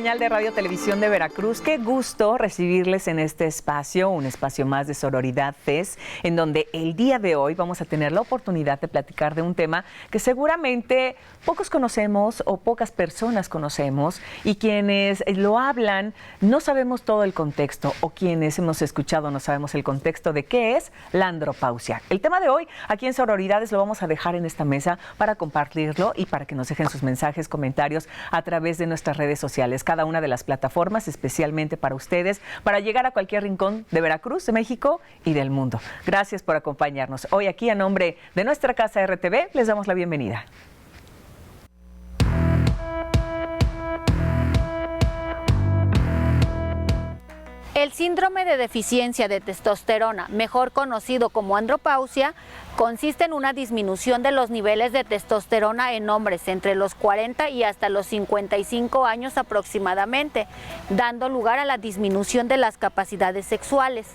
señal de Radio Televisión de Veracruz. Qué gusto recibirles en este espacio, un espacio más de Sororidad FES, en donde el día de hoy vamos a tener la oportunidad de platicar de un tema que seguramente pocos conocemos o pocas personas conocemos, y quienes lo hablan no sabemos todo el contexto, o quienes hemos escuchado no sabemos el contexto de qué es la andropausia. El tema de hoy aquí en Sororidades lo vamos a dejar en esta mesa para compartirlo y para que nos dejen sus mensajes, comentarios a través de nuestras redes sociales, cada una de las plataformas, especialmente para ustedes, para llegar a cualquier rincón de Veracruz, de México y del mundo. Gracias por acompañarnos. Hoy aquí, a nombre de nuestra casa RTV, les damos la bienvenida. El síndrome de deficiencia de testosterona, mejor conocido como andropausia, consiste en una disminución de los niveles de testosterona en hombres entre los 40 y hasta los 55 años aproximadamente, dando lugar a la disminución de las capacidades sexuales.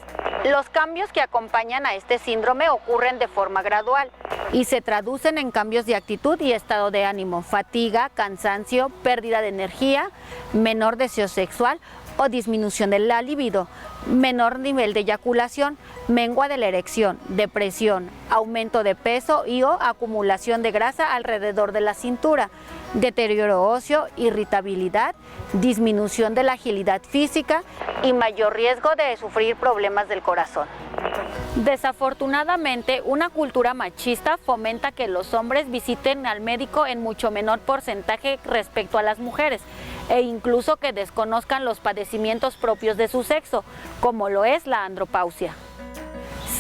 Los cambios que acompañan a este síndrome ocurren de forma gradual y se traducen en cambios de actitud y estado de ánimo, fatiga, cansancio, pérdida de energía, menor deseo sexual o disminución de la libido, menor nivel de eyaculación, mengua de la erección, depresión, aumento de peso y o acumulación de grasa alrededor de la cintura, deterioro óseo, irritabilidad, disminución de la agilidad física y mayor riesgo de sufrir problemas del corazón. Desafortunadamente, una cultura machista fomenta que los hombres visiten al médico en mucho menor porcentaje respecto a las mujeres, e incluso que desconozcan los padecimientos propios de su sexo, como lo es la andropausia.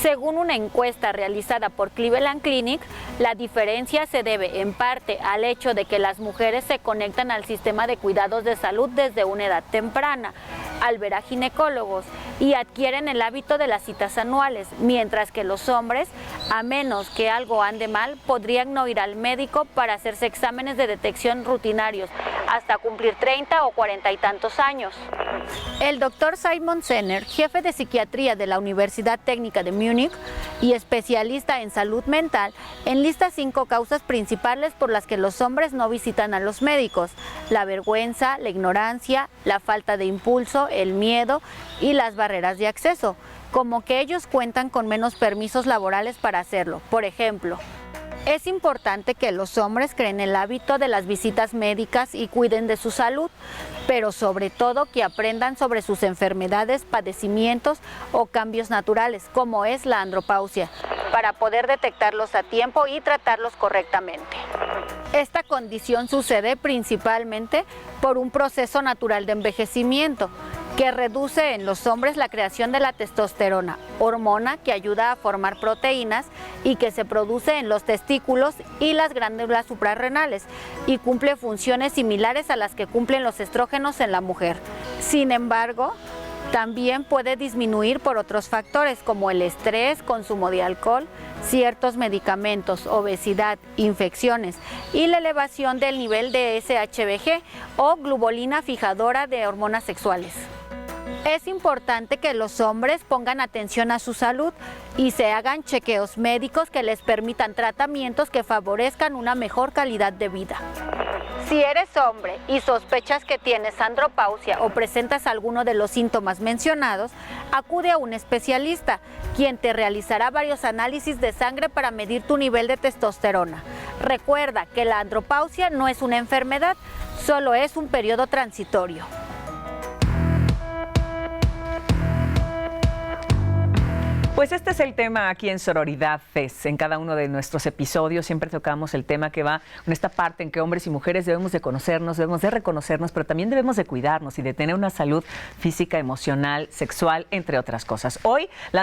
Según una encuesta realizada por Cleveland Clinic, la diferencia se debe en parte al hecho de que las mujeres se conectan al sistema de cuidados de salud desde una edad temprana, al ver a ginecólogos, y adquieren el hábito de las citas anuales, mientras que los hombres, a menos que algo ande mal, podrían no ir al médico para hacerse exámenes de detección rutinarios hasta cumplir 30 o 40 y tantos años. El doctor Simon Senner, jefe de psiquiatría de la Universidad Técnica de Múnich y especialista en salud mental, enlista 5 causas principales por las que los hombres no visitan a los médicos: la vergüenza, la ignorancia, la falta de impulso, el miedo y las barreras de acceso, como que ellos cuentan con menos permisos laborales para hacerlo. Por ejemplo, es importante que los hombres creen el hábito de las visitas médicas y cuiden de su salud, pero sobre todo que aprendan sobre sus enfermedades, padecimientos o cambios naturales, como es la andropausia, para poder detectarlos a tiempo y tratarlos correctamente. Esta condición sucede principalmente por un proceso natural de envejecimiento, que reduce en los hombres la creación de la testosterona, hormona que ayuda a formar proteínas y que se produce en los testículos y las glándulas suprarrenales, y cumple funciones similares a las que cumplen los estrógenos en la mujer. Sin embargo, también puede disminuir por otros factores como el estrés, consumo de alcohol, ciertos medicamentos, obesidad, infecciones y la elevación del nivel de SHBG o globulina fijadora de hormonas sexuales. Es importante que los hombres pongan atención a su salud y se hagan chequeos médicos que les permitan tratamientos que favorezcan una mejor calidad de vida. Si eres hombre y sospechas que tienes andropausia o presentas alguno de los síntomas mencionados, acude a un especialista, quien te realizará varios análisis de sangre para medir tu nivel de testosterona. Recuerda que la andropausia no es una enfermedad, solo es un periodo transitorio. Pues este es el tema aquí en Sororidad FES. En cada uno de nuestros episodios siempre tocamos el tema que va en esta parte en que hombres y mujeres debemos de conocernos, debemos de reconocernos, pero también debemos de cuidarnos y de tener una salud física, emocional, sexual, entre otras cosas. Hoy la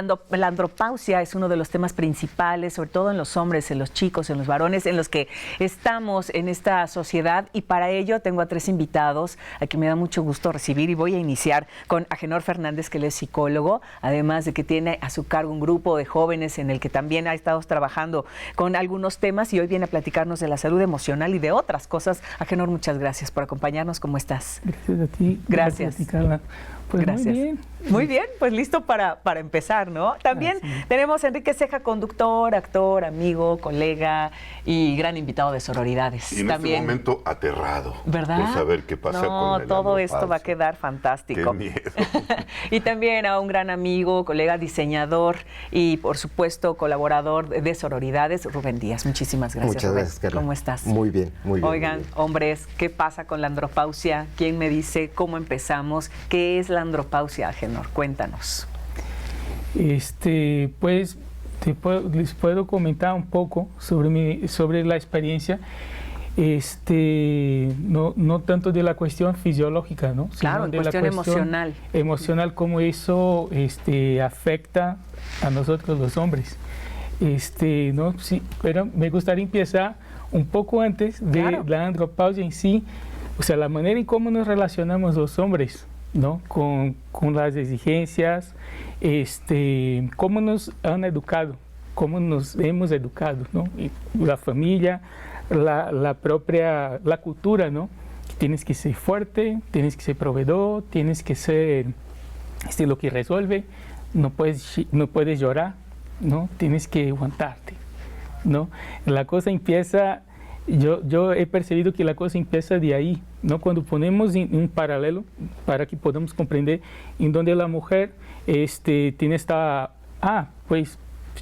andropausia es uno de los temas principales, sobre todo en los hombres, en los chicos, en los varones, en los que estamos en esta sociedad, y para ello tengo a 3 invitados a quien me da mucho gusto recibir, y voy a iniciar con Agenor Fernández, que él es psicólogo, además de que tiene a su cargo cargo un grupo de jóvenes en el que también ha estado trabajando con algunos temas y hoy viene a platicarnos de la salud emocional y de otras cosas. Agenor, muchas gracias por acompañarnos. ¿Cómo estás? Gracias a ti. Gracias. Pues gracias. Muy bien. Muy bien, pues listo para empezar, ¿no? También tenemos a Enrique Ceja, conductor, actor, amigo, colega y gran invitado de Sororidades. Y en también, este momento aterrado, ¿verdad? por saber qué pasa con el todo esto andropausia. va a quedar fantástico. Qué miedo. Y también a un gran amigo, colega, diseñador y por supuesto colaborador de Sororidades, Rubén Díaz. Muchísimas gracias. Muchas Rubén. gracias, Carla. ¿Cómo estás? Muy bien, muy bien. Oigan, muy bien. hombres, ¿qué pasa con la andropausia? ¿Quién me dice cómo empezamos? ¿Qué es la andropausia, Agenor? Cuéntanos. Pues les puedo comentar un poco sobre la experiencia. No tanto de la cuestión fisiológica, ¿no? Claro, sino en de cuestión la cuestión emocional. Emocional, cómo eso afecta a nosotros los hombres. ¿No? Sí, pero me gustaría empezar un poco antes de la andropausia en sí, o sea, la manera en cómo nos relacionamos los hombres, ¿no? Con las exigencias, cómo nos han educado, cómo nos hemos educado, ¿no? Y la familia, la cultura, ¿no? Tienes que ser fuerte, tienes que ser proveedor, tienes que ser lo que resuelve, no puedes llorar, ¿no? Tienes que aguantarte, ¿no? La cosa empieza, yo he percibido que la cosa empieza de ahí, ¿no? Cuando ponemos un paralelo para que podamos comprender en donde la mujer tiene pues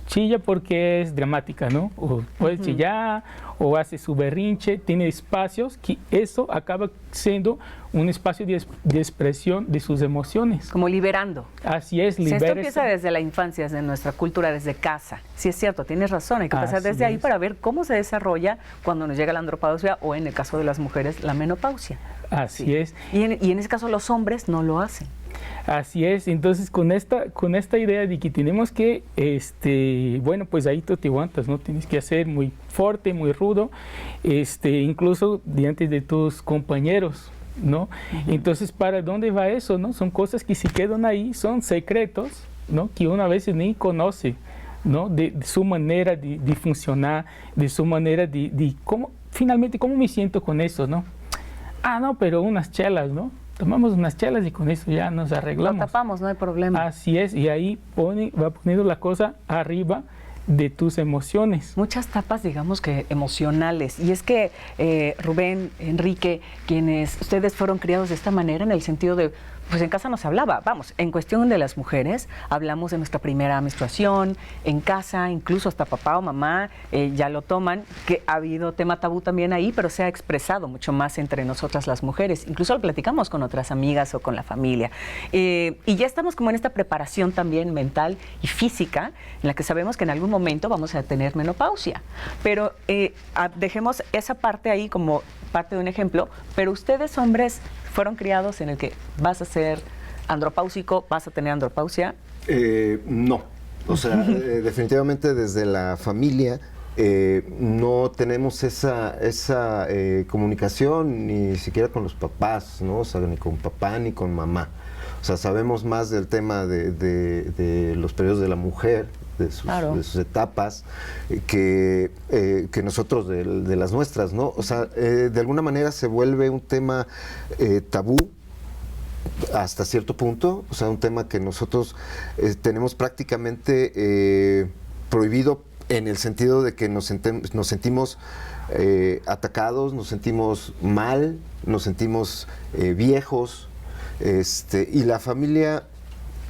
chilla porque es dramática, ¿no? O puede chillar, o hace su berrinche, tiene espacios que eso acaba siendo un espacio de expresión de sus emociones. Como liberando. Así es, Si esto empieza desde la infancia, desde nuestra cultura, desde casa. Sí es cierto, tienes razón, hay que empezar desde ahí para ver cómo se desarrolla cuando nos llega la andropausia o en el caso de las mujeres, la menopausia. Así es. Y en ese caso los hombres no lo hacen. Así es, entonces con esta idea de que tenemos que, bueno, pues ahí tú te aguantas, ¿no? Tienes que hacer muy fuerte, muy rudo, incluso diante de tus compañeros, ¿no? Entonces, ¿para dónde va eso, no? Son cosas que se quedan ahí, son secretos, ¿no? Que uno a veces ni conoce, ¿no? De su manera de funcionar, de su manera de cómo, finalmente, ¿cómo me siento con eso, no? No, pero unas chelas, ¿no? Tomamos unas chelas y con eso ya nos arreglamos. Lo tapamos, no hay problema. Así es, y ahí va poniendo la cosa arriba de tus emociones. Muchas tapas, digamos que emocionales. Y es que Rubén, Enrique, ustedes fueron criados de esta manera en el sentido de, pues en casa nos hablaba, vamos, en cuestión de las mujeres, hablamos de nuestra primera menstruación, en casa, incluso hasta papá o mamá ya lo toman, que ha habido tema tabú también ahí, pero se ha expresado mucho más entre nosotras las mujeres, incluso lo platicamos con otras amigas o con la familia. Y ya estamos como en esta preparación también mental y física, en la que sabemos que en algún momento vamos a tener menopausia, pero dejemos esa parte ahí como parte de un ejemplo, pero ustedes hombres fueron criados en el que vas a ser andropáusico, vas a tener andropausia. No, o sea, definitivamente desde la familia no tenemos esa comunicación ni siquiera con los papás, ¿no? O sea, ni con papá ni con mamá. O sea, sabemos más del tema de los periodos de la mujer, de sus etapas, que nosotros de las nuestras, ¿no? O sea, de alguna manera se vuelve un tema tabú hasta cierto punto, o sea, un tema que nosotros tenemos prácticamente prohibido en el sentido de que nos sentimos atacados, nos sentimos mal, nos sentimos viejos, y la familia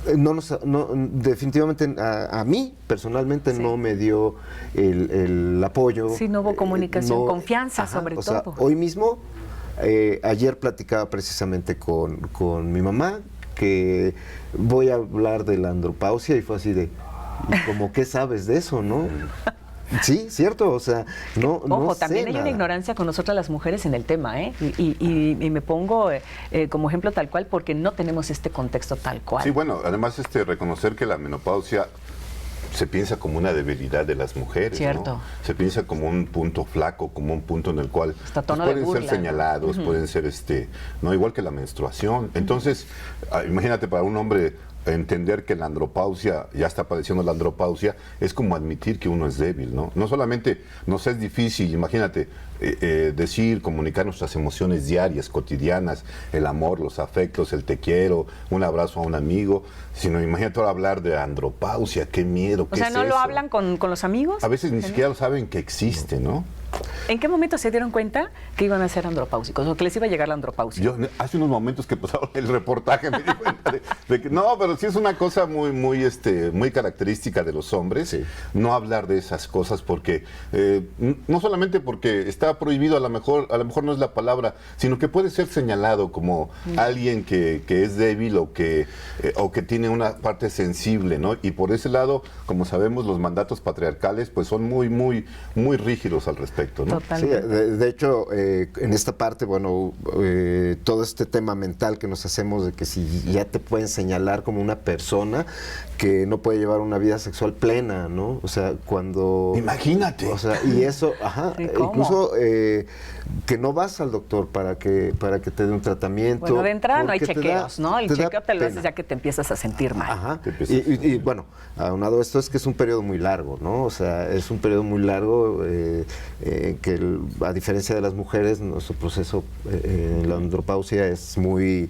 definitivamente a mí personalmente no me dio el apoyo. Sí, no hubo comunicación, confianza sobre todo. Sea, hoy mismo, ayer platicaba precisamente con mi mamá que voy a hablar de la andropausia y fue así de, ¿y como qué sabes de eso, no? Sí, cierto, o sea, no también hay una ignorancia con nosotras las mujeres en el tema, ¿eh? Y me pongo como ejemplo tal cual porque no tenemos este contexto tal cual. Sí, bueno, además reconocer que la menopausia se piensa como una debilidad de las mujeres, cierto, ¿no? Se piensa como un punto flaco, como un punto en el cual pueden ser señalados, pueden ser, no igual que la menstruación. Entonces, imagínate para un hombre entender que la andropausia, ya está padeciendo la andropausia, es como admitir que uno es débil, ¿no? No solamente nos es difícil, imagínate, decir, comunicar nuestras emociones diarias, cotidianas, el amor, los afectos, el te quiero, un abrazo a un amigo, sino imagínate ahora hablar de andropausia, qué miedo, ¿qué es eso? O sea, ¿no lo hablan con los amigos? A veces ni siquiera saben que existe, ¿no? ¿En qué momento se dieron cuenta que iban a ser andropáusicos o que les iba a llegar la andropausia? Yo hace unos momentos que pasaron el reportaje me di cuenta de que no, pero sí es una cosa muy característica de los hombres, sí. No hablar de esas cosas porque no solamente porque está prohibido, a lo mejor no es la palabra, sino que puede ser señalado como alguien que es débil o que tiene una parte sensible, ¿no? Y por ese lado, como sabemos, los mandatos patriarcales pues son muy rígidos al respecto. ¿No? Sí, de hecho, en esta parte, bueno, todo este tema mental que nos hacemos de que si ya te pueden señalar como una persona que no puede llevar una vida sexual plena, ¿no? O sea, cuando... Imagínate. O sea, y eso, ajá, ¿sí, incluso que no vas al doctor para que te dé un tratamiento. Bueno, de entrada no hay chequeos, ¿no? El chequeo te lo haces ya que te empiezas a sentir mal. Ajá. Y bueno, aunado a esto es que es un periodo muy largo, ¿no? O sea, es un periodo muy largo que a diferencia de las mujeres, nuestro proceso en la andropausia es muy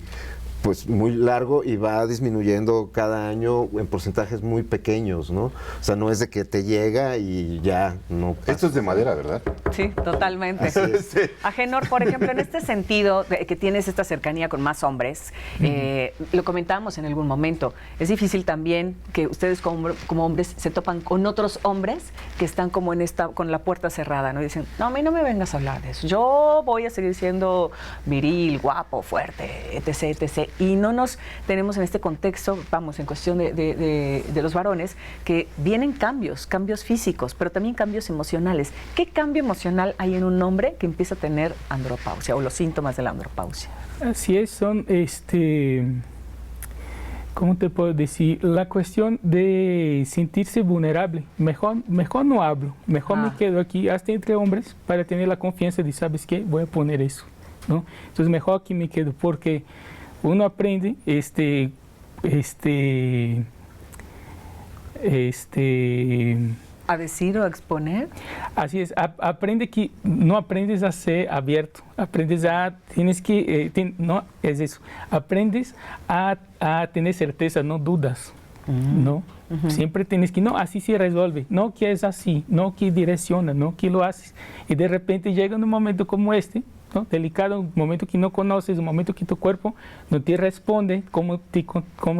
largo y va disminuyendo cada año en porcentajes muy pequeños, ¿no? O sea, no es de que te llega y ya no pasa. Esto es de madera, ¿verdad? Sí, totalmente. Agenor, por ejemplo, en este sentido de que tienes esta cercanía con más hombres, lo comentábamos en algún momento, es difícil también que ustedes como hombres se topan con otros hombres que están como con la puerta cerrada, ¿no? Y dicen, no, a mí no me vengas a hablar de eso, yo voy a seguir siendo viril, guapo, fuerte, etc. Y no nos tenemos en este contexto, vamos, en cuestión de los varones, que vienen cambios físicos, pero también cambios emocionales. ¿Qué cambio emocional hay en un hombre que empieza a tener andropausia o los síntomas de la andropausia? Así es, son, ¿cómo te puedo decir? La cuestión de sentirse vulnerable. Mejor no hablo, mejor me quedo aquí, hasta entre hombres, para tener la confianza de, ¿sabes qué? Voy a poner eso, ¿no? Entonces, mejor aquí me quedo, porque uno aprende ¿a decir o a exponer? Así es, aprende que no aprendes a ser abierto, aprendes a, no, es eso, aprendes a tener certeza, no dudas, ¿no? Siempre tienes que, no, así se resuelve, no que es así, no que direcciona, no que lo haces, y de repente llega un momento como este, ¿no? Delicado, un momento que no conoces, un momento que tu cuerpo no te responde como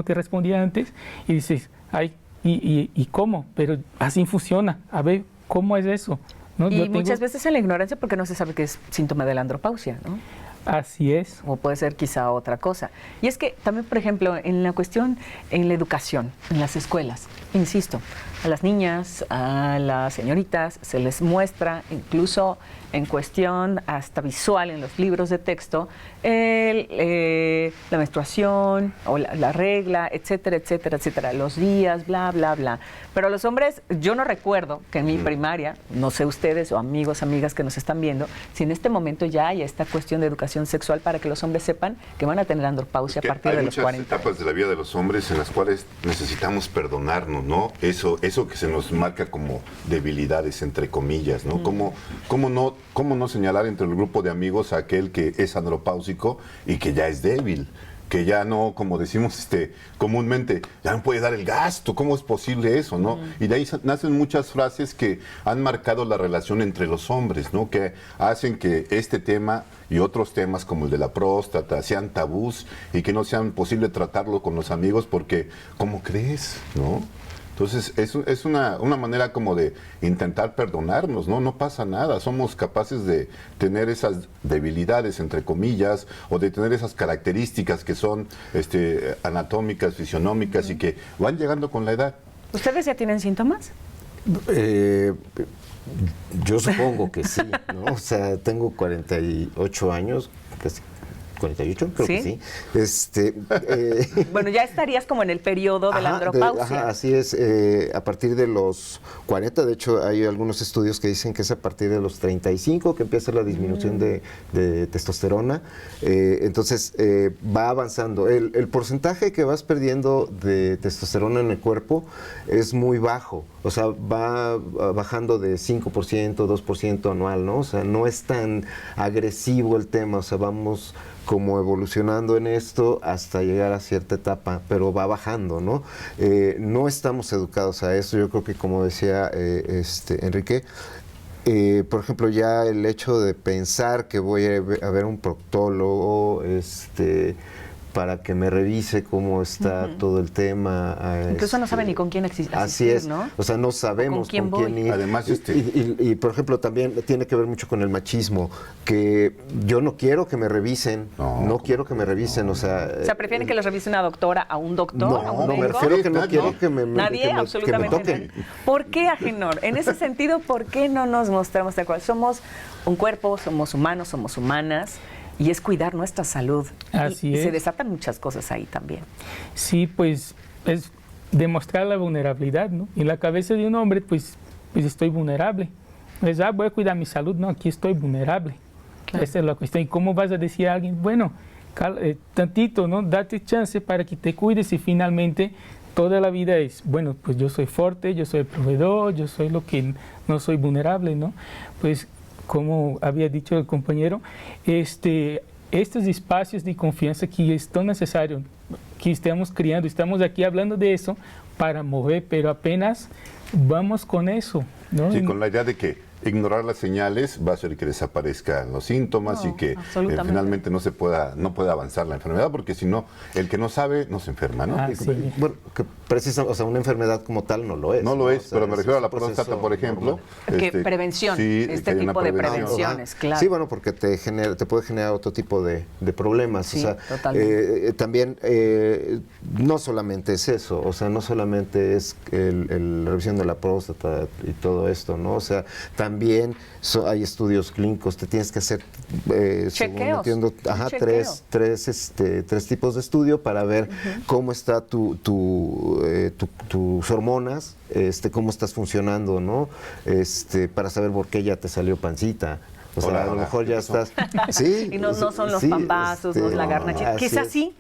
te respondía antes, y dices, ay, ¿y cómo? Pero así funciona, a ver, ¿cómo es eso? ¿No? Y muchas veces en la ignorancia porque no se sabe que es síntoma de la andropausia, ¿no? Así es. O puede ser quizá otra cosa. Y es que también, por ejemplo, en la cuestión, en la educación, en las escuelas, insisto, a las niñas, a las señoritas, se les muestra incluso en cuestión hasta visual en los libros de texto, la menstruación o la regla, etcétera, los días, bla, bla, bla. Pero los hombres, yo no recuerdo que en mi primaria, no sé ustedes o amigos, amigas que nos están viendo, si en este momento ya hay esta cuestión de educación sexual para que los hombres sepan que van a tener andropausia a partir de los 40. Hay muchas etapas de la vida de los hombres en las cuales necesitamos perdonarnos, ¿no? Eso que se nos marca como debilidades, entre comillas, ¿no? ¿Cómo no señalar entre el grupo de amigos a aquel que es andropáusico y que ya es débil? Que ya no, como decimos comúnmente, ya no puede dar el gasto, ¿cómo es posible eso, no? Y de ahí nacen muchas frases que han marcado la relación entre los hombres, ¿no? Que hacen que este tema y otros temas como el de la próstata sean tabús y que no sean posible tratarlo con los amigos porque, ¿cómo crees, no? Entonces, es una manera como de intentar perdonarnos, ¿no? No pasa nada, somos capaces de tener esas debilidades, entre comillas, o de tener esas características que son anatómicas, fisionómicas y que van llegando con la edad. ¿Ustedes ya tienen síntomas? Yo supongo que sí, ¿no? O sea, tengo 48 años, casi 48, creo que sí. Bueno, ya estarías como en el periodo de la andropausia. Así es, a partir de los 40, de hecho hay algunos estudios que dicen que es a partir de los 35 que empieza la disminución de testosterona, entonces va avanzando. El porcentaje que vas perdiendo de testosterona en el cuerpo es muy bajo, o sea, va bajando de 5%, 2% anual, ¿no? O sea, no es tan agresivo el tema, o sea, vamos como evolucionando en esto hasta llegar a cierta etapa, pero va bajando, ¿no? No estamos educados a eso, yo creo que como decía Enrique, por ejemplo, ya el hecho de pensar que voy a ver un proctólogo, para que me revise cómo está todo el tema. Incluso no saben ni con quién asistir, así es, ¿no? O sea, no sabemos con quién ir. Además, y, por ejemplo, también tiene que ver mucho con el machismo, que yo no quiero que me revisen, no quiero que me revisen, o sea... ¿prefieren que les revise una doctora a un doctor, a un médico? Me refiero que no quiero que me Nadie, absolutamente toquen. ¿Por qué, Agenor? En ese sentido, ¿por qué no nos mostramos de acuerdo? Somos un cuerpo, somos humanos, somos humanas, y es cuidar nuestra salud. Así y es. se desatan muchas cosas ahí también. Sí, pues es demostrar la vulnerabilidad, ¿no? En la cabeza de un hombre, pues estoy vulnerable. Es, voy a cuidar mi salud, no, aquí estoy vulnerable. Claro. Esa es la cuestión. ¿Y cómo vas a decir a alguien, bueno, tantito, ¿no? Date chance para que te cuides y finalmente toda la vida es, bueno, pues yo soy fuerte, yo soy el proveedor, yo soy lo que no soy vulnerable, ¿no? Pues como había dicho el compañero, estos espacios de confianza que es tan necesario que estamos creando, estamos aquí hablando de eso para mover, pero apenas vamos con eso, ¿no? Sí, con la idea de que ignorar las señales va a hacer que desaparezcan los síntomas y que finalmente no pueda avanzar la enfermedad, porque si no, el que no sabe no se enferma, ¿no? Sí. Bueno, que o sea, una enfermedad como tal no lo es. No lo es, o sea, pero me refiero a la próstata, por ejemplo. Prevención, tipo de prevenciones, claro. Sí, bueno, porque te puede generar otro tipo de problemas. Sí, o sea, también no solamente es eso, o sea, no solamente es la revisión de la próstata y todo esto, ¿no? O sea, también hay estudios clínicos, te tienes que hacer, chequeos, tres tipos de estudio para ver cómo está tus hormonas, cómo estás funcionando, ¿no? Para saber por qué ya te salió pancita. O sea, a lo mejor ya estás... Sí, y no son los pambazos, no es la garnacha. Quizás sí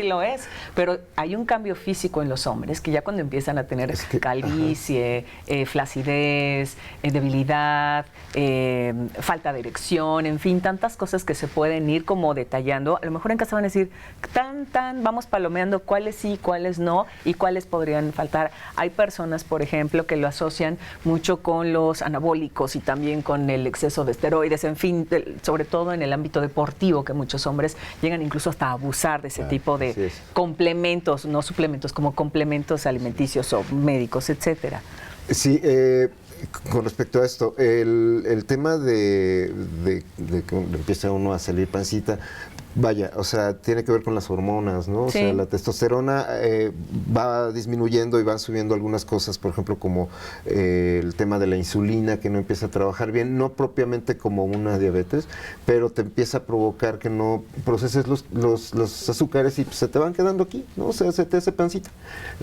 lo es, pero hay un cambio físico en los hombres que ya cuando empiezan a tener calvicie, flacidez, debilidad, falta de erección, en fin, tantas cosas que se pueden ir como detallando. A lo mejor en casa van a decir, vamos palomeando cuáles sí, cuáles no y cuáles podrían faltar. Hay personas, por ejemplo, que lo asocian mucho con los anabólicos y también con el exceso de esteroides, en fin, sobre todo en el ámbito deportivo, que muchos hombres llegan incluso hasta a abusar de ese tipo de complementos, no suplementos, como complementos alimenticios o médicos, etcétera. Sí, con respecto a esto, el tema de que empieza uno a salir pancita, vaya, o sea, tiene que ver con las hormonas, ¿no? O sea, la testosterona va disminuyendo y van subiendo algunas cosas, por ejemplo, como el tema de la insulina, que no empieza a trabajar bien, no propiamente como una diabetes, pero te empieza a provocar que no proceses los azúcares y se te van quedando aquí, ¿no? O sea, se te hace pancita.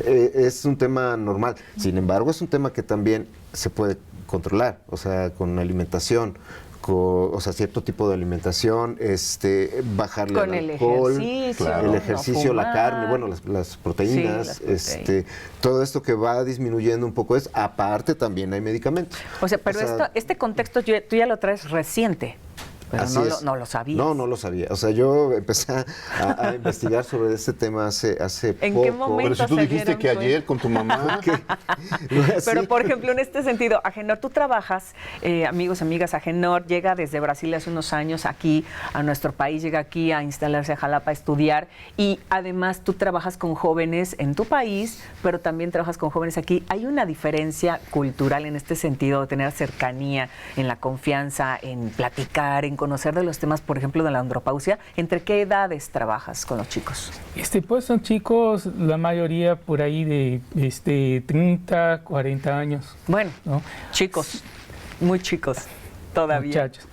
Es un tema normal. Sin embargo, es un tema que también se puede controlar, o sea, con alimentación, o sea, cierto tipo de alimentación, bajarle con al alcohol, el ejercicio, la carne, bueno, las proteínas, todo esto que va disminuyendo un poco aparte también hay medicamentos. O sea, pero este contexto tú ya lo traes reciente. Pero no lo sabías. No lo sabía. O sea, yo empecé a investigar sobre este tema hace ¿En poco. qué momento? Pero si tú dijiste que ayer con tu mamá. Pero, por ejemplo, en este sentido, Agenor, tú trabajas, amigos, amigas, Agenor llega desde Brasil hace unos años aquí a nuestro país, llega aquí a instalarse a Jalapa a estudiar y además tú trabajas con jóvenes en tu país, pero también trabajas con jóvenes aquí. ¿Hay una diferencia cultural en este sentido de tener cercanía, en la confianza, en platicar, en conocer de los temas, por ejemplo, de la andropausia? ¿Entre qué edades trabajas con los chicos? Pues son chicos, la mayoría por ahí de 30, 40 años. Bueno, ¿no? Chicos, muy chicos todavía. Muchachos.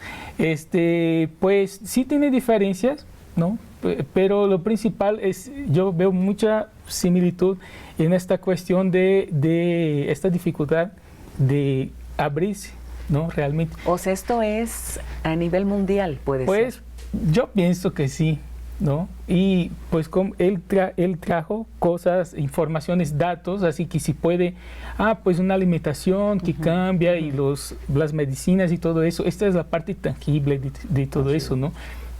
Pues sí tiene diferencias, ¿no? Pero lo principal es, yo veo mucha similitud en esta cuestión de esta dificultad de abrirse, ¿no? Realmente. O sea, esto es a nivel mundial, puede ser. Pues yo pienso que sí, ¿no? Y pues como él trajo cosas, informaciones, datos, así que si puede, pues una alimentación que cambia y las medicinas y todo eso, esta es la parte tangible de todo eso, ¿no?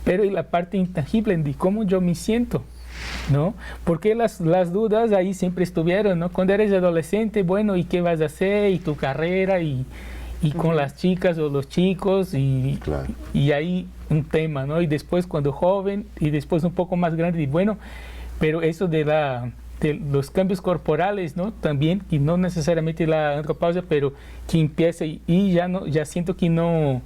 Pero y la parte intangible de cómo yo me siento, ¿no? Porque las dudas ahí siempre estuvieron, ¿no? Cuando eres adolescente, bueno, ¿y qué vas a hacer? ¿Y tu carrera? Y con las chicas o los chicos, y ahí un tema, ¿no? Y después cuando joven, y después un poco más grande, y bueno, pero eso de los cambios corporales, ¿no? También, y no necesariamente la andropausia, pero que empieza y ya siento que no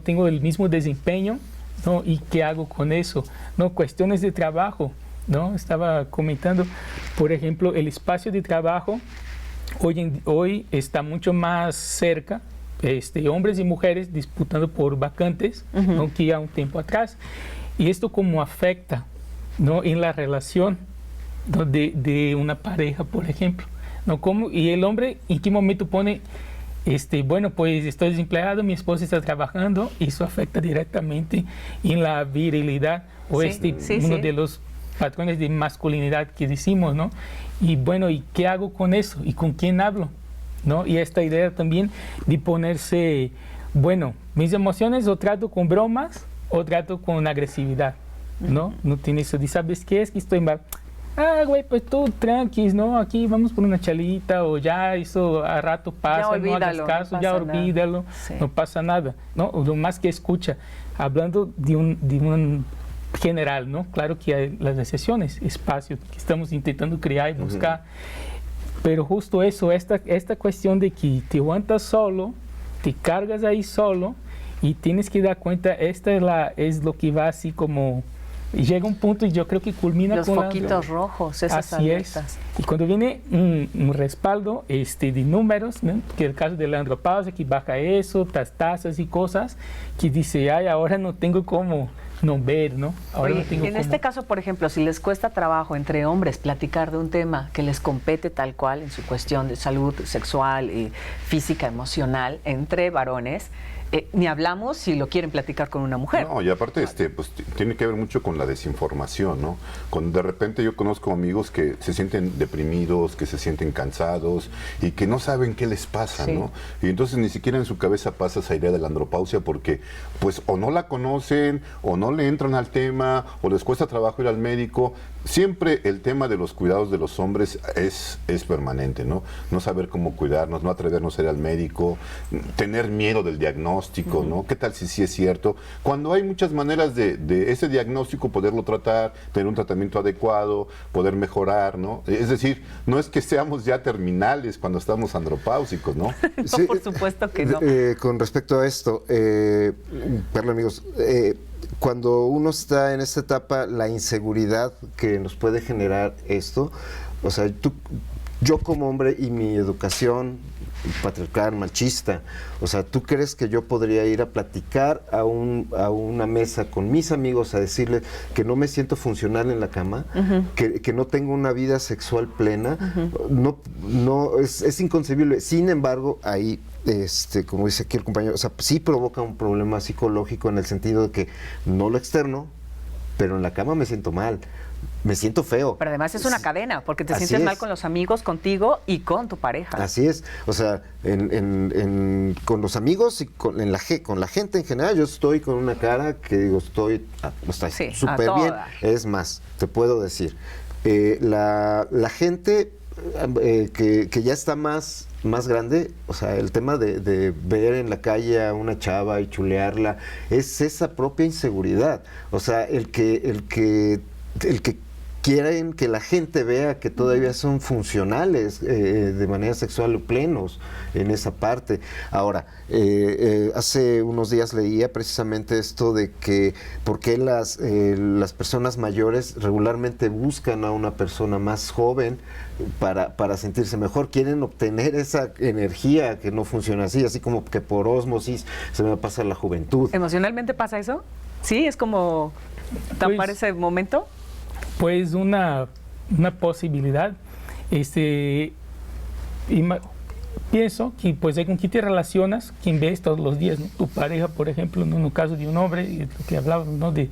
tengo el mismo desempeño, ¿no? ¿Y qué hago con eso? ¿No? Cuestiones de trabajo, ¿no? Estaba comentando, por ejemplo, el espacio de trabajo hoy está mucho más cerca, hombres y mujeres disputando por vacantes, ¿no? Que ya un tiempo atrás. Y esto cómo afecta, ¿no? En la relación, ¿no? de una pareja, por ejemplo, ¿no? Y el hombre, ¿en qué momento pone, bueno, pues estoy desempleado, mi esposa está trabajando, y eso afecta directamente en la virilidad, o uno de los patrones de masculinidad que decimos, ¿no? Y bueno, ¿y qué hago con eso? ¿Y con quién hablo? ¿No? Y esta idea también de ponerse, bueno, mis emociones o trato con bromas o trato con agresividad, ¿no? No tiene eso de, ¿sabes qué? Es que estoy mal. Güey, pues tú tranquis, ¿no? Aquí vamos por una chalita, o ya eso a rato pasa, no hagas caso, ya olvídalo, no pasa nada, ¿no? O lo más que escucha, hablando de un general, ¿no? Claro que hay las excepciones, espacios que estamos intentando crear y buscar, pero justo eso, esta cuestión de que te aguantas solo, te cargas ahí solo, y tienes que dar cuenta, es lo que va así como... Y llega un punto, y yo creo que culmina los con foquitos rojos, esas alertas. Y cuando viene un respaldo de números, ¿no? Que el caso de la andropausia, que baja eso, tasas y cosas, que dice, ahora no tengo cómo no ver, ¿no? Ahora Oye, no tengo en este caso, por ejemplo, si les cuesta trabajo entre hombres platicar de un tema que les compete tal cual en su cuestión de salud sexual y física, emocional, entre varones, ni hablamos si lo quieren platicar con una mujer. No, y aparte pues tiene que ver mucho con la desinformación, ¿no? Cuando de repente yo conozco amigos que se sienten deprimidos, que se sienten cansados y que no saben qué les pasa, ¿no? Y entonces ni siquiera en su cabeza pasa esa idea de la andropausia, porque pues o no la conocen, o no le entran al tema, o les cuesta trabajo ir al médico. Siempre el tema de los cuidados de los hombres es permanente, ¿no? No saber cómo cuidarnos, no atrevernos a ir al médico, tener miedo del diagnóstico, ¿no? ¿Qué tal si sí es cierto? Cuando hay muchas maneras de ese diagnóstico poderlo tratar, tener un tratamiento adecuado, poder mejorar, ¿no? Es decir, no es que seamos ya terminales cuando estamos andropáusicos, ¿no? No, sí, por supuesto que no. Con respecto a esto, perdón, amigos, cuando uno está en esta etapa, la inseguridad que nos puede generar esto, o sea, yo como hombre y mi educación patriarcal, machista, o sea, ¿tú crees que yo podría ir a platicar a una mesa con mis amigos a decirles que no me siento funcional en la cama, que no tengo una vida sexual plena? No, es inconcebible. Sin embargo, ahí como dice aquí el compañero, o sea, sí provoca un problema psicológico en el sentido de que no lo externo, pero en la cama me siento mal, me siento feo. Pero además es una cadena, porque te sientes mal con los amigos, contigo y con tu pareja. Así es, o sea, con los amigos y con la gente en general, yo estoy con una cara que digo, estoy súper bien. Es más, te puedo decir, la gente que ya está más grande, o sea, el tema de ver en la calle a una chava y chulearla, es esa propia inseguridad. O sea, el que quieren que la gente vea que todavía son funcionales de manera sexual plenos en esa parte. Ahora, hace unos días leía precisamente esto de que por qué las personas mayores regularmente buscan a una persona más joven para sentirse mejor, quieren obtener esa energía que no funciona así como que por ósmosis se me pasa la juventud. ¿Emocionalmente pasa eso? Sí, es como ¿Te parece el momento? Pues una posibilidad. Pienso que pues con quien te relacionas, quien ves todos los días, ¿no? Tu pareja, por ejemplo, ¿no? En el caso de un hombre, lo que hablábamos, ¿no? De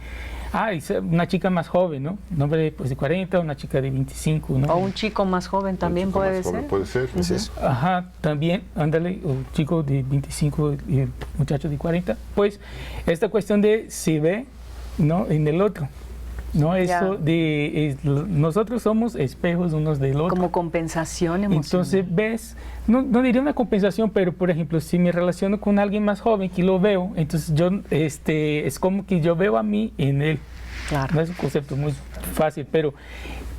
una chica más joven, ¿no? Un hombre pues, de 40, una chica de 25, ¿no? O un chico más joven también puede ser. Puede ser. Ajá, también, ándale, un chico de 25 y un muchacho de 40. Pues esta cuestión de se ve, ¿no? En el otro. No, eso nosotros somos espejos unos del otro. Como compensación emocional. Entonces ves, no diría una compensación, pero por ejemplo, si me relaciono con alguien más joven que lo veo, entonces yo, es como que yo veo a mí en él. Claro. No es un concepto muy fácil, pero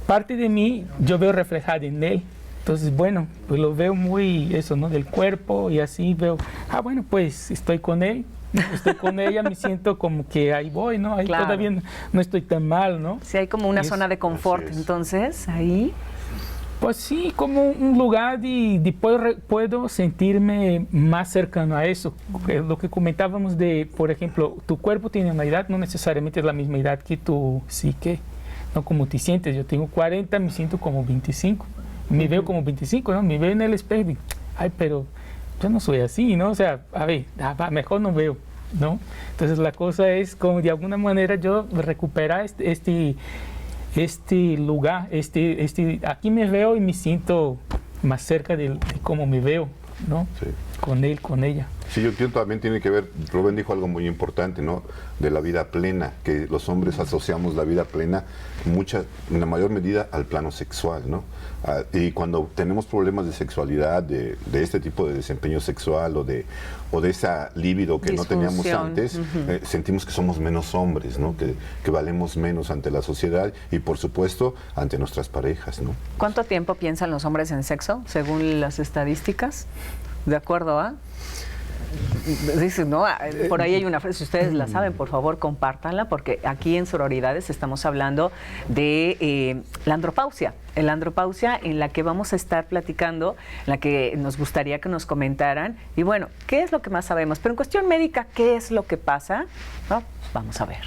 parte de mí yo veo reflejada en él. Entonces, bueno, pues lo veo muy, eso, ¿no? Del cuerpo y así veo, bueno, pues estoy con él. Estoy con ella, me siento como que ahí voy, ¿no? Ahí claro. Todavía no estoy tan mal, ¿no? Sí, hay como una zona de confort, entonces, ahí. Pues sí, como un lugar de puedo sentirme más cercano a eso. Lo que comentábamos de, por ejemplo, tu cuerpo tiene una edad, no necesariamente es la misma edad que tu psique, ¿no? Como te sientes, yo tengo 40, me siento como 25. Me veo como 25, ¿no? Me veo en el espejo y, pero yo no soy así, ¿no? O sea, a ver, mejor no veo, ¿no? Entonces la cosa es como de alguna manera yo recuperar este lugar, aquí me veo y me siento más cerca de cómo me veo, ¿no? Sí. Con él, con ella. Sí, yo entiendo, también tiene que ver, Rubén dijo algo muy importante, ¿no? De la vida plena, que los hombres asociamos la vida plena en la mayor medida al plano sexual, ¿no? Y cuando tenemos problemas de sexualidad, de este tipo de desempeño sexual o de esa libido que no teníamos antes, sentimos que somos menos hombres, ¿no? Que valemos menos ante la sociedad y, por supuesto, ante nuestras parejas, ¿no? ¿Cuánto tiempo piensan los hombres en sexo, según las estadísticas? ¿De acuerdo a? Dicen, ¿no? Por ahí hay una frase, si ustedes la saben, por favor, compártanla, porque aquí en Sororidades estamos hablando de la andropausia. La andropausia en la que vamos a estar platicando, en la que nos gustaría que nos comentaran. Y bueno, ¿qué es lo que más sabemos? Pero en cuestión médica, ¿qué es lo que pasa? ¿No? Vamos a ver.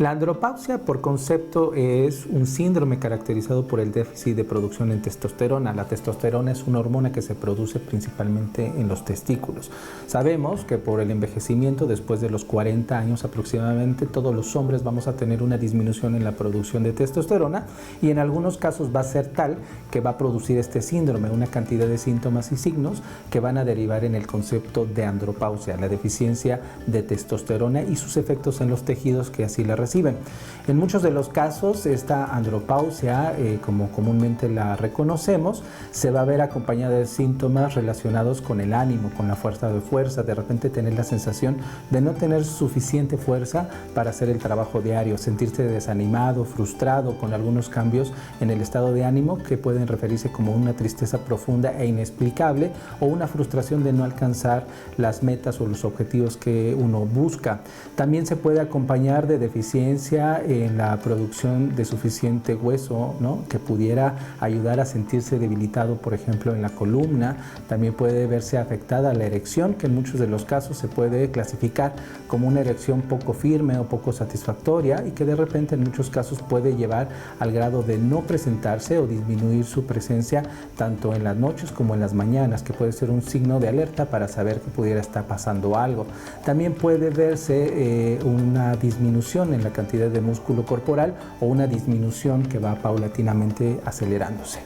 La andropausia, por concepto, es un síndrome caracterizado por el déficit de producción en testosterona. La testosterona es una hormona que se produce principalmente en los testículos. Sabemos que por el envejecimiento, después de los 40 años aproximadamente, todos los hombres vamos a tener una disminución en la producción de testosterona y en algunos casos va a ser tal que va a producir este síndrome, una cantidad de síntomas y signos que van a derivar en el concepto de andropausia, la deficiencia de testosterona y sus efectos en los tejidos que así la reciben. En muchos de los casos, esta andropausia, como comúnmente la reconocemos, se va a ver acompañada de síntomas relacionados con el ánimo, con la fuerza, de repente tener la sensación de no tener suficiente fuerza para hacer el trabajo diario, sentirse desanimado, frustrado, con algunos cambios en el estado de ánimo que pueden referirse como una tristeza profunda e inexplicable o una frustración de no alcanzar las metas o los objetivos que uno busca. También se puede acompañar de deficiencia en la producción de suficiente hueso, ¿no? Que pudiera ayudar a sentirse debilitado, por ejemplo, en la columna. También puede verse afectada la erección, que en muchos de los casos se puede clasificar como una erección poco firme o poco satisfactoria y que de repente en muchos casos puede llevar al grado de no presentarse o disminuir su presencia tanto en las noches como en las mañanas, que puede ser un signo de alerta para saber que pudiera estar pasando algo. También puede verse una disminución en la cantidad de músculo corporal o una disminución que va paulatinamente acelerándose.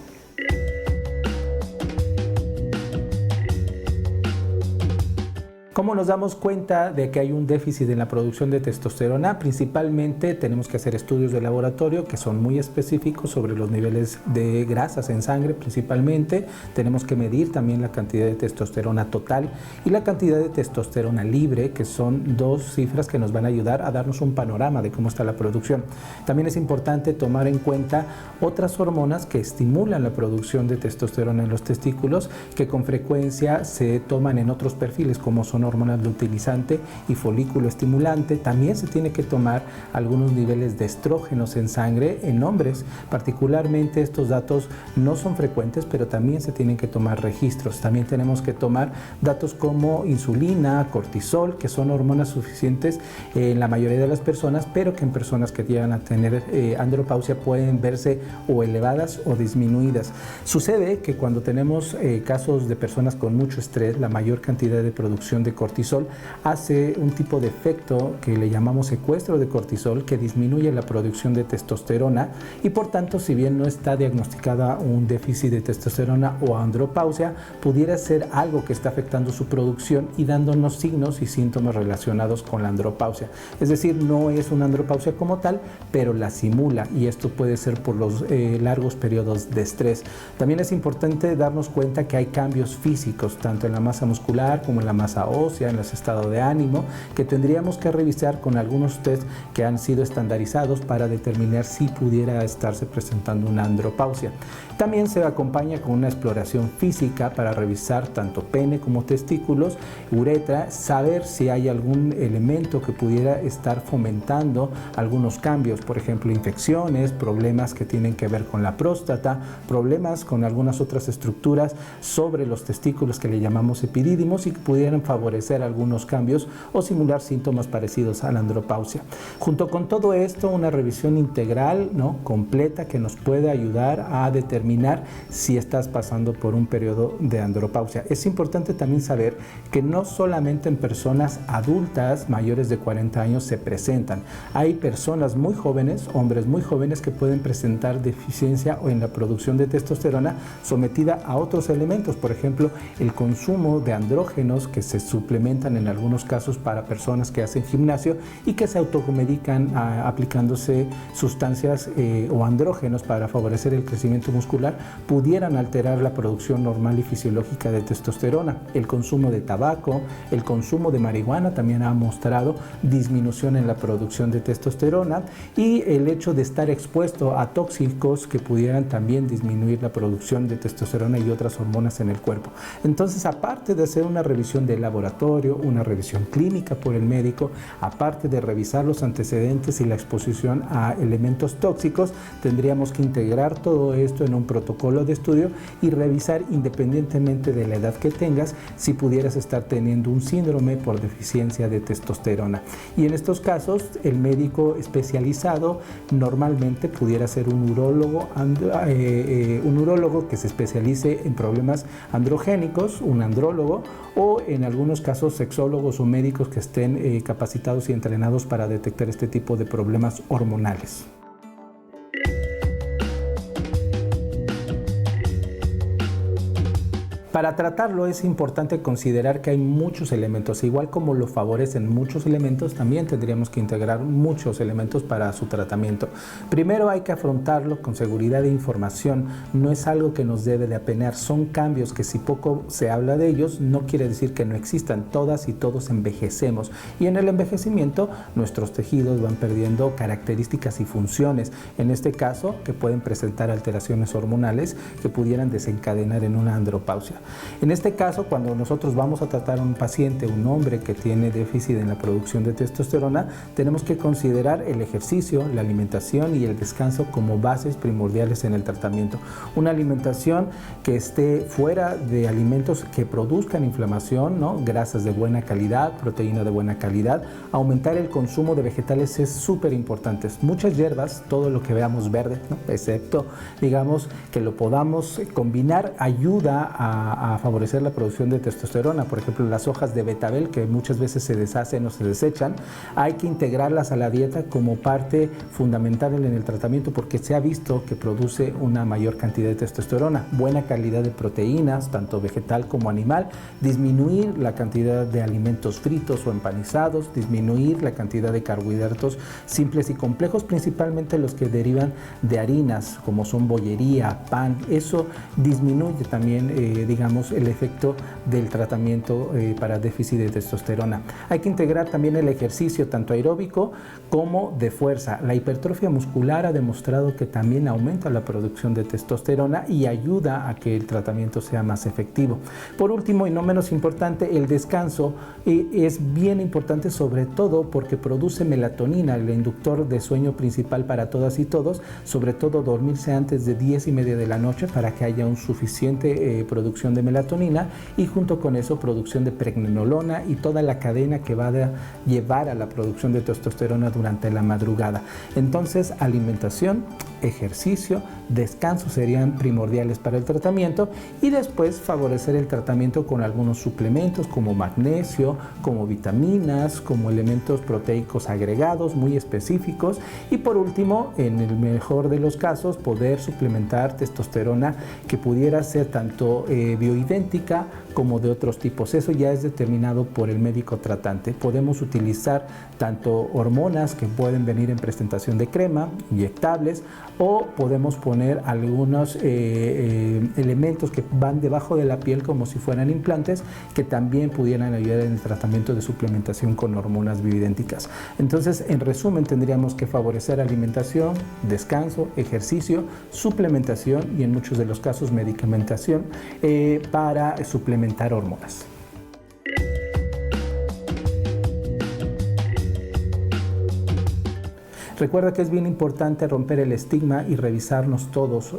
¿Cómo nos damos cuenta de que hay un déficit en la producción de testosterona? Principalmente tenemos que hacer estudios de laboratorio que son muy específicos sobre los niveles de grasas en sangre principalmente. Tenemos que medir también la cantidad de testosterona total y la cantidad de testosterona libre, que son dos cifras que nos van a ayudar a darnos un panorama de cómo está la producción. También es importante tomar en cuenta otras hormonas que estimulan la producción de testosterona en los testículos, que con frecuencia se toman en otros perfiles como son hormonal luteinizante y folículo estimulante. También se tiene que tomar algunos niveles de estrógenos en sangre en hombres. Particularmente estos datos no son frecuentes, pero también se tienen que tomar registros. También tenemos que tomar datos como insulina, cortisol, que son hormonas suficientes en la mayoría de las personas, pero que en personas que llegan a tener andropausia pueden verse o elevadas o disminuidas. Sucede que cuando tenemos casos de personas con mucho estrés, la mayor cantidad de producción de cortisol hace un tipo de efecto que le llamamos secuestro de cortisol, que disminuye la producción de testosterona y por tanto, si bien no está diagnosticada un déficit de testosterona o andropausia, pudiera ser algo que está afectando su producción y dándonos signos y síntomas relacionados con la andropausia. Es decir, no es una andropausia como tal, pero la simula, y esto puede ser por los largos periodos de estrés. También es importante darnos cuenta que hay cambios físicos, tanto en la masa muscular como en la masa ósea, en los estados de ánimo, que tendríamos que revisar con algunos test que han sido estandarizados para determinar si pudiera estarse presentando una andropausia. También se acompaña con una exploración física para revisar tanto pene como testículos, uretra, saber si hay algún elemento que pudiera estar fomentando algunos cambios, por ejemplo, infecciones, problemas que tienen que ver con la próstata, problemas con algunas otras estructuras sobre los testículos que le llamamos epidídimos y que pudieran favorecer algunos cambios o simular síntomas parecidos a la andropausia. Junto con todo esto, una revisión integral, ¿no?, completa, que nos puede ayudar a determinar si estás pasando por un periodo de andropausia. Es importante también saber que no solamente en personas adultas mayores de 40 años se presentan. Hay personas muy jóvenes, hombres muy jóvenes, que pueden presentar deficiencia o en la producción de testosterona sometida a otros elementos, por ejemplo, el consumo de andrógenos que se suplementan en algunos casos para personas que hacen gimnasio y que se automedican aplicándose sustancias o andrógenos para favorecer el crecimiento muscular, pudieran alterar la producción normal y fisiológica de testosterona. El consumo de tabaco, el consumo de marihuana también ha mostrado disminución en la producción de testosterona, y el hecho de estar expuesto a tóxicos que pudieran también disminuir la producción de testosterona y otras hormonas en el cuerpo. Entonces, aparte de hacer una revisión de laboratorio, una revisión clínica por el médico, aparte de revisar los antecedentes y la exposición a elementos tóxicos, tendríamos que integrar todo esto en un protocolo de estudio y revisar, independientemente de la edad que tengas, si pudieras estar teniendo un síndrome por deficiencia de testosterona. Y en estos casos, el médico especializado normalmente pudiera ser un urólogo que se especialice en problemas androgénicos, un andrólogo, o en algunos casos sexólogos o médicos que estén capacitados y entrenados para detectar este tipo de problemas hormonales. Para tratarlo es importante considerar que hay muchos elementos, igual como lo favorecen muchos elementos, también tendríamos que integrar muchos elementos para su tratamiento. Primero hay que afrontarlo con seguridad e información, no es algo que nos debe de apenar, son cambios que si poco se habla de ellos no quiere decir que no existan, todas y todos envejecemos y en el envejecimiento nuestros tejidos van perdiendo características y funciones, en este caso que pueden presentar alteraciones hormonales que pudieran desencadenar en una andropausia. En este caso, cuando nosotros vamos a tratar a un paciente, un hombre que tiene déficit en la producción de testosterona, tenemos que considerar el ejercicio, la alimentación y el descanso como bases primordiales en el tratamiento. Una alimentación que esté fuera de alimentos que produzcan inflamación, ¿no?, grasas de buena calidad, proteína de buena calidad. Aumentar el consumo de vegetales es súper importante. Muchas hierbas, todo lo que veamos verde, ¿no?, excepto, digamos, que lo podamos combinar, ayuda a favorecer la producción de testosterona. Por ejemplo, las hojas de betabel, que muchas veces se deshacen o se desechan, hay que integrarlas a la dieta como parte fundamental en el tratamiento porque se ha visto que produce una mayor cantidad de testosterona. Buena calidad de proteínas, tanto vegetal como animal, disminuir la cantidad de alimentos fritos o empanizados, disminuir la cantidad de carbohidratos simples y complejos, principalmente los que derivan de harinas, como son bollería, pan. Eso disminuye también, digamos, el efecto del tratamiento para déficit de testosterona. Hay que integrar también el ejercicio, tanto aeróbico como de fuerza. La hipertrofia muscular ha demostrado que también aumenta la producción de testosterona y ayuda a que el tratamiento sea más efectivo. Por último, y no menos importante, el descanso es bien importante, sobre todo porque produce melatonina, el inductor de sueño principal para todas y todos, sobre todo dormirse antes de 10:30 de la noche para que haya un suficiente producción de melatonina, y junto con eso producción de pregnenolona y toda la cadena que va a llevar a la producción de testosterona durante la madrugada. Entonces, alimentación, ejercicio, descanso serían primordiales para el tratamiento, y después favorecer el tratamiento con algunos suplementos como magnesio, como vitaminas, como elementos proteicos agregados muy específicos, y por último, en el mejor de los casos, poder suplementar testosterona que pudiera ser tanto bioidéntica como de otros tipos. Eso ya es determinado por el médico tratante. Podemos utilizar tanto hormonas que pueden venir en presentación de crema, inyectables, o podemos poner algunos elementos que van debajo de la piel como si fueran implantes, que también pudieran ayudar en el tratamiento de suplementación con hormonas bioidénticas. Entonces, en resumen, tendríamos que favorecer alimentación, descanso, ejercicio, suplementación y en muchos de los casos medicamentación para suplementar hormonas. Recuerda que es bien importante romper el estigma y revisarnos todos,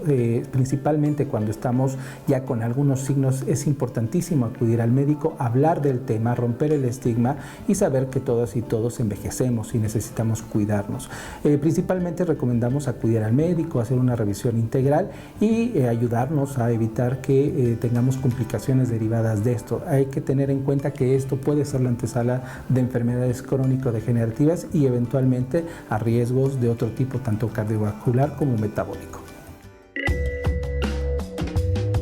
principalmente cuando estamos ya con algunos signos. Es importantísimo acudir al médico, hablar del tema, romper el estigma y saber que todas y todos envejecemos y necesitamos cuidarnos. Principalmente recomendamos acudir al médico, hacer una revisión integral y ayudarnos a evitar que tengamos complicaciones derivadas de esto. Hay que tener en cuenta que esto puede ser la antesala de enfermedades crónico-degenerativas y eventualmente a riesgo de otro tipo, tanto cardiovascular como metabólico.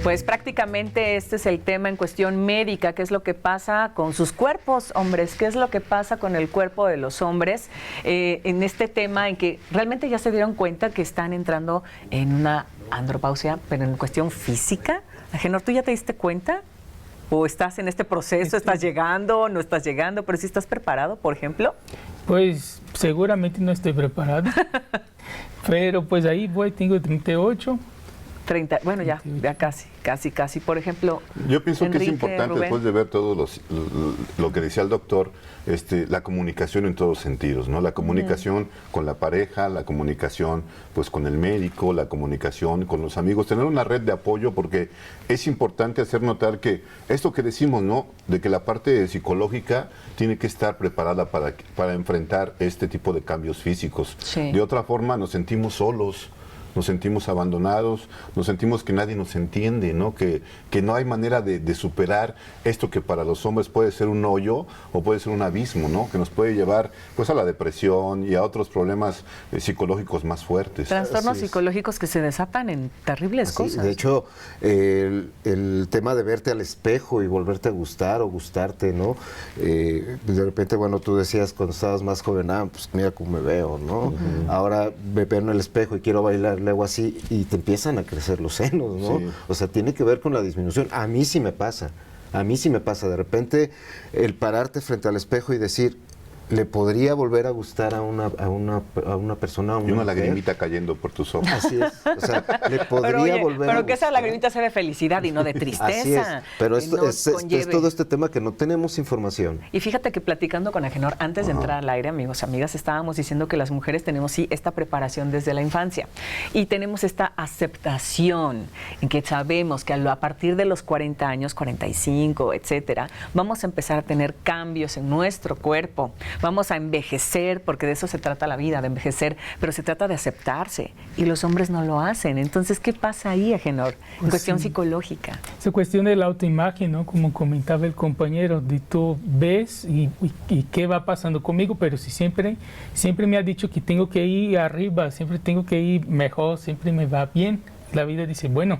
Pues prácticamente este es el tema en cuestión médica. ¿Qué es lo que pasa con sus cuerpos, hombres? ¿Qué es lo que pasa con el cuerpo de los hombres en este tema en que realmente ya se dieron cuenta que están entrando en una andropausia, pero en cuestión física? Agenor, ¿tú ya te diste cuenta? ¿O estás en este proceso? ¿Estás llegando? ¿No estás llegando? ¿Pero si estás preparado, por ejemplo? Pues seguramente no estoy preparado. Pero pues ahí voy, tengo 38. 30, bueno, ya casi. Por ejemplo, yo pienso Enrique, que es importante, Rubén, después de ver todo lo que decía el doctor, la comunicación en todos sentidos, ¿no? La comunicación con la pareja, la comunicación pues con el médico, la comunicación con los amigos, tener una red de apoyo, porque es importante hacer notar que esto que decimos, ¿no? De que la parte psicológica tiene que estar preparada para enfrentar este tipo de cambios físicos. Sí. De otra forma nos sentimos solos, nos sentimos abandonados, nos sentimos que nadie nos entiende, ¿no? Que no hay manera de superar esto que para los hombres puede ser un hoyo o puede ser un abismo, ¿no? Que nos puede llevar pues a la depresión y a otros problemas psicológicos más fuertes. Trastornos psicológicos que se desapan en terribles cosas. De hecho, el tema de verte al espejo y volverte a gustar o gustarte, ¿no? De repente, bueno, tú decías cuando estabas más joven, pues mira cómo me veo, ¿no? Ahora me veo en el espejo y quiero bailar algo así, y te empiezan a crecer los senos, ¿no? Sí. O sea, tiene que ver con la disminución. A mí sí me pasa. De repente, el pararte frente al espejo y decir, ¿le podría volver a gustar a una persona? A una y una mujer? lagrimita cayendo por tus ojos. Así es. O sea, le podría volver a Pero que esa gustar. lagrimita sea de felicidad y no de tristeza. Así es. Pero es todo este tema que no tenemos información. Y fíjate que platicando con Agenor, antes de entrar al aire, amigos, amigas, estábamos diciendo que las mujeres tenemos sí esta preparación desde la infancia y tenemos esta aceptación en que sabemos que a partir de los 40 años, 45, etcétera, vamos a empezar a tener cambios en nuestro cuerpo. Vamos a envejecer, porque de eso se trata la vida, de envejecer, pero se trata de aceptarse, y los hombres no lo hacen. Entonces, ¿qué pasa ahí, Agenor? En cuestión psicológica. Esa cuestión de la autoimagen, ¿no? Como comentaba el compañero, de tú ves y qué va pasando conmigo, pero si siempre me ha dicho que tengo que ir arriba, siempre tengo que ir mejor, siempre me va bien. La vida dice, bueno,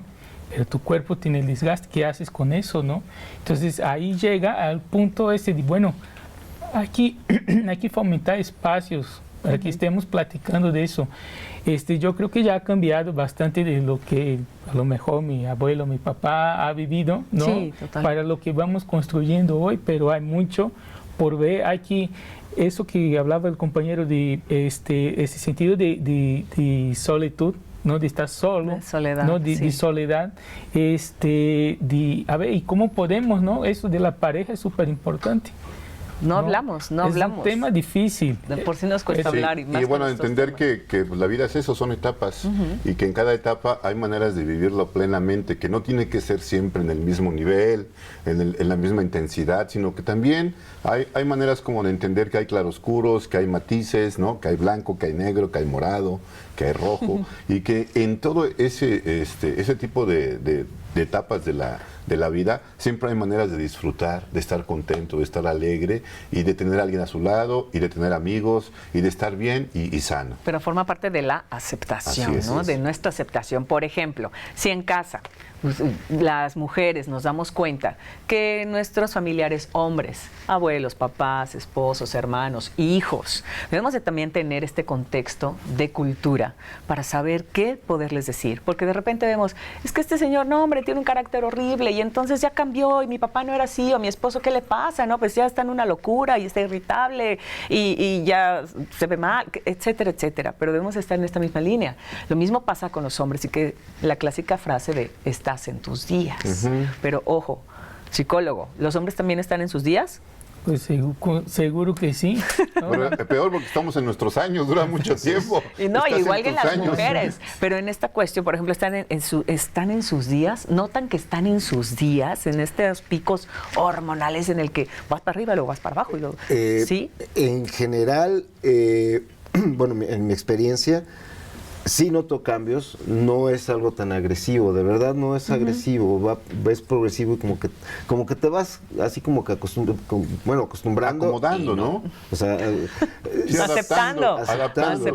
pero tu cuerpo tiene el desgaste, ¿qué haces con eso, no? Entonces, ahí llega al punto de, bueno, aquí fomentar espacios para que estemos platicando de eso. Yo creo que ya ha cambiado bastante de lo que a lo mejor mi abuelo, mi papá ha vivido, ¿no? Sí, total. Para lo que vamos construyendo hoy, pero hay mucho por ver. Hay que, eso que hablaba el compañero de ese sentido de solitud, ¿no? De estar solo, de soledad, ¿no? De soledad, a ver, ¿y cómo podemos, no? Eso de la pareja es súper importante. No hablamos. Es un tema difícil. De por sí nos cuesta hablar. Y bueno, entender que la vida es eso, son etapas, y que en cada etapa hay maneras de vivirlo plenamente, que no tiene que ser siempre en el mismo nivel, en la misma intensidad, sino que también hay maneras como de entender que hay claroscuros, que hay matices, ¿no? Que hay blanco, que hay negro, que hay morado, que hay rojo, y que en todo ese tipo de etapas de la vida, siempre hay maneras de disfrutar, de estar contento, de estar alegre y de tener a alguien a su lado y de tener amigos y de estar bien y sano. Pero forma parte de la aceptación, ¿no? De nuestra aceptación. Por ejemplo, si en casa pues, las mujeres nos damos cuenta que nuestros familiares hombres, abuelos, papás, esposos, hermanos, hijos, debemos de también tener este contexto de cultura para saber qué poderles decir. Porque de repente vemos, es que este señor, no hombre, tiene un carácter horrible y entonces ya cambió y mi papá no era así, o mi esposo, ¿qué le pasa? No, pues ya está en una locura y está irritable y ya se ve mal, etcétera, etcétera. Pero debemos estar en esta misma línea. Lo mismo pasa con los hombres y que la clásica frase de estás en tus días. Pero ojo, psicólogo, ¿los hombres también están en sus días? Pues seguro que sí, ¿no? Pero peor porque estamos en nuestros años, dura mucho tiempo. Y no, Estás igual que en las tus años. mujeres. Pero en esta cuestión, por ejemplo, están en sus días, notan que están en sus días, en estos picos hormonales en el que vas para arriba, luego vas para abajo. Y luego, ¿sí? En general, bueno, en mi experiencia, sí noto cambios, no es algo tan agresivo, de verdad no es agresivo, es progresivo y como que te vas así como que acostumbrando. Acomodando, ¿no? O sea, Sí, Aceptando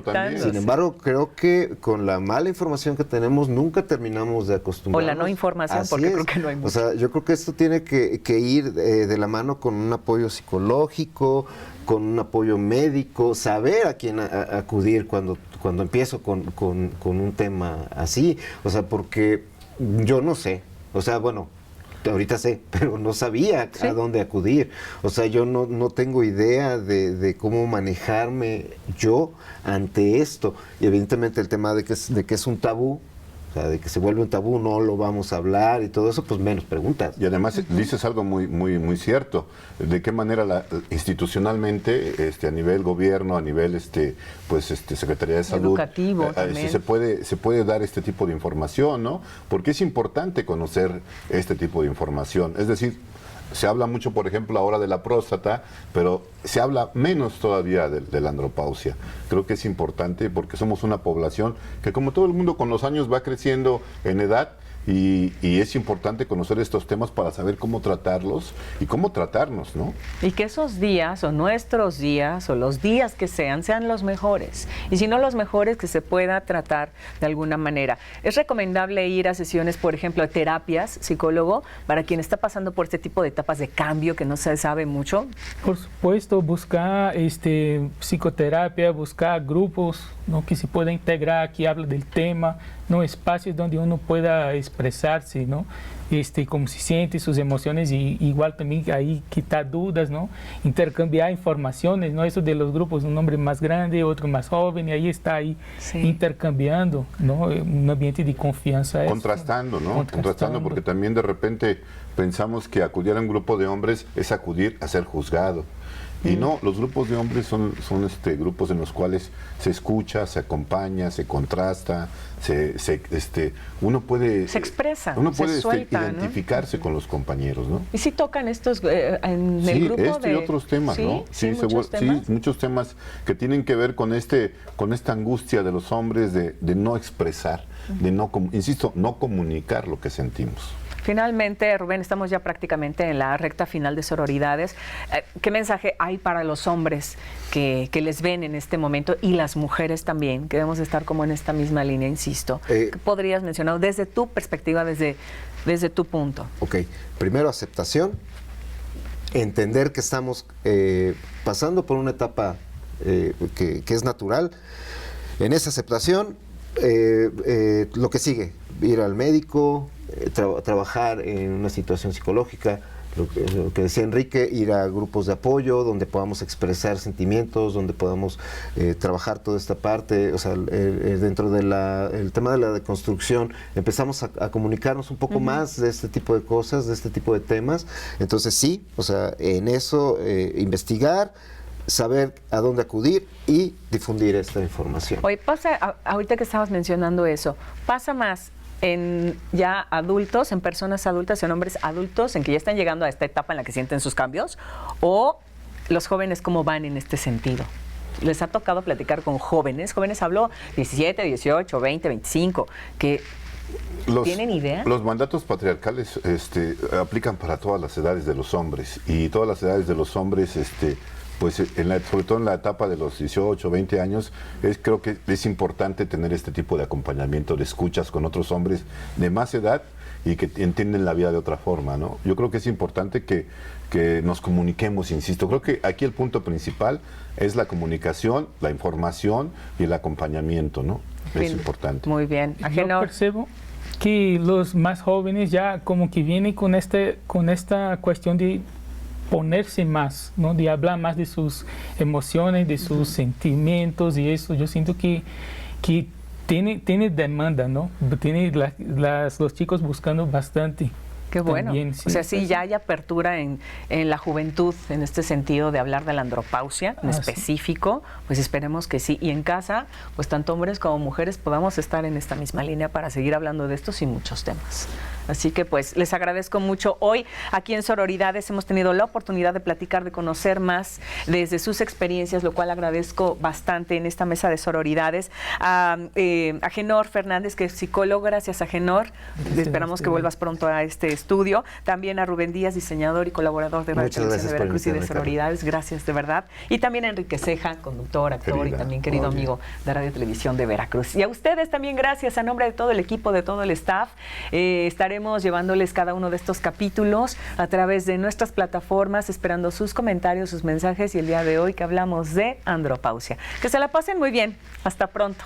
también. sin embargo, creo que con la mala información que tenemos nunca terminamos de acostumbrarnos. O la no información, porque creo que no hay mucho. O sea, yo creo que esto tiene que ir de la mano con un apoyo psicológico, con un apoyo médico, saber a quién acudir cuando empiezo con un tema así. O sea, porque yo no sé, o sea, bueno, ahorita sé, pero no sabía a dónde acudir. O sea, yo no tengo idea de cómo manejarme yo ante esto. Y evidentemente el tema de que es un tabú, o sea, de que se vuelve un tabú, no lo vamos a hablar y todo eso, pues menos preguntas. Y además dices algo muy cierto. ¿De qué manera institucionalmente, a nivel gobierno, a nivel Secretaría de Salud, educativo también, se puede dar este tipo de información, ¿no? Porque es importante conocer este tipo de información. Es decir, se habla mucho, por ejemplo, ahora de la próstata, pero se habla menos todavía de la andropausia. Creo que es importante porque somos una población que, como todo el mundo, con los años va creciendo en edad y es importante conocer estos temas para saber cómo tratarlos y cómo tratarnos, ¿no? Y que esos días, o nuestros días, o los días que sean los mejores. Y si no los mejores, que se pueda tratar de alguna manera. Es recomendable ir a sesiones, por ejemplo, a terapias, psicólogo, para quien está pasando por este tipo de etapas de cambio que no se sabe mucho. Por supuesto, buscar psicoterapia, buscar grupos, ¿no? Que se pueda integrar, que habla del tema, ¿no? Espacios donde uno pueda expresarse, ¿no? Cómo se siente, sus emociones, y igual también ahí quitar dudas, ¿no? Intercambiar informaciones, ¿no? Eso de los grupos, un hombre más grande, otro más joven, y ahí está intercambiando, ¿no? Un ambiente de confianza. Contrastando, ¿no? Contrastando, porque también de repente pensamos que acudir a un grupo de hombres es acudir a ser juzgado. Y no, los grupos de hombres son grupos en los cuales se escucha, se acompaña, se contrasta, uno puede... Se expresa, uno puede suelta, identificarse, ¿no? Con los compañeros, ¿no? ¿Y si tocan estos en el grupo y otros temas, ¿no? Muchos temas que tienen que ver con esta angustia de los hombres de no expresar, de no comunicar lo que sentimos. Finalmente, Rubén, estamos ya prácticamente en la recta final de Sororidades. ¿Qué mensaje hay para los hombres que les ven en este momento y las mujeres también, que debemos estar como en esta misma línea, insisto? ¿Qué podrías mencionar desde tu perspectiva, desde tu punto? Ok, primero aceptación, entender que estamos pasando por una etapa que es natural. En esa aceptación, lo que sigue, ir al médico, trabajar en una situación psicológica, lo que decía Enrique, ir a grupos de apoyo donde podamos expresar sentimientos, donde podamos trabajar toda esta parte, o sea, dentro del tema de la deconstrucción empezamos a comunicarnos un poco más de este tipo de cosas, de este tipo de temas. Entonces sí, o sea, en eso investigar, saber a dónde acudir y difundir esta información. Oye, ahorita que estabas mencionando eso, pasa más en ya adultos, en personas adultas, en hombres adultos, en que ya están llegando a esta etapa en la que sienten sus cambios, o los jóvenes cómo van en este sentido. Les ha tocado platicar con jóvenes, habló 17, 18, 20, 25, que ¿tienen idea? Los mandatos patriarcales aplican para todas las edades de los hombres, y todas las edades de los hombres pues sobre todo en la etapa de los 18, 20 años, creo que es importante tener este tipo de acompañamiento, de escuchas con otros hombres de más edad y que entienden la vida de otra forma, ¿no? Yo creo que es importante que nos comuniquemos, insisto. Creo que aquí el punto principal es la comunicación, la información y el acompañamiento, ¿no? Es importante. Muy bien. Yo percibo que los más jóvenes ya como que vienen con esta cuestión de ponerse más, ¿no? De hablar más de sus emociones, de sus sentimientos y eso. Yo siento que tiene demanda, ¿no? Tiene los chicos buscando bastante. Qué bueno. También, sí. O sea, sí, ya hay apertura en la juventud en este sentido de hablar de la andropausia en específico, pues esperemos que sí. Y en casa, pues tanto hombres como mujeres podamos estar en esta misma línea para seguir hablando de estos y muchos temas. Así que pues les agradezco mucho. Hoy aquí en Sororidades hemos tenido la oportunidad de platicar, de conocer más desde sus experiencias, lo cual agradezco bastante en esta mesa de Sororidades. A Agenor Fernández, que es psicólogo, gracias Agenor. Esperamos que vuelvas pronto a este estudio. También a Rubén Díaz, diseñador y colaborador de Radio Televisión de Veracruz y de Sororidades. Gracias de verdad. Y también a Enrique Ceja, conductor, actor y también querido amigo de Radio Televisión de Veracruz. Y a ustedes también gracias a nombre de todo el equipo, de todo el staff. Estaremos llevándoles cada uno de estos capítulos a través de nuestras plataformas, esperando sus comentarios, sus mensajes, y el día de hoy que hablamos de andropausia. Que se la pasen muy bien. Hasta pronto.